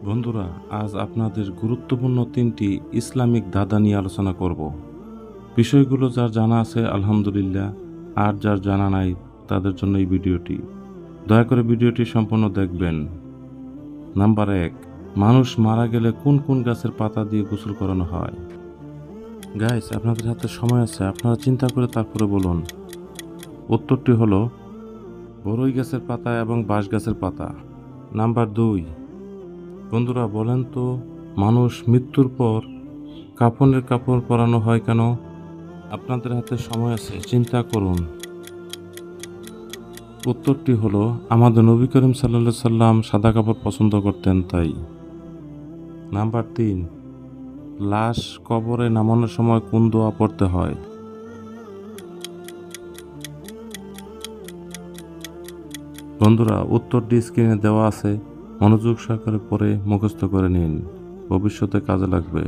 বন্ধুরা, আজ আপনাদের গুরুত্বপূর্ণ 3টি ইসলামিক ধাঁধা নিয়ে আলোচনা করব। বিষয়গুলো যার জানা আছে আলহামদুলিল্লাহ, আর যার জানা নাই তাদের জন্য এই ভিডিওটি। দয়া করে ভিডিওটি সম্পূর্ণ দেখবেন। নাম্বার 1, মানুষ মারা গেলে কোন কোন গাছের পাতা দিয়ে গোসল করানো হয়? গাইস, আপনাদের হাতে সময় আছে, আপনারা চিন্তা করে তারপরে বলুন। উত্তরটি হলো বরই গাছের পাতা এবং বাঁশ গাছের পাতা। নাম্বার 2, বন্ধুরা বলেন তো, মানুষ মৃত্যুর পর কাফনের কাপড় পরানো হয় কেন? আপনাদের হাতে সময় আছে, চিন্তা করুন। উত্তরটি হলো আমাদের নবী করিম সাল্লাল্লাহু সাল্লাম সাদা কাপড় পছন্দ করতেন, তাই। নাম্বার 3, লাশ কবরে নামানোর সময় কোন দোয়া পড়তে হয়? বন্ধুরা, উত্তরটি স্ক্রিনে দেওয়া আছে, মনোযোগ সহকারে পড়ে মুখস্থ করে নিন, ভবিষ্যতে কাজে লাগবে।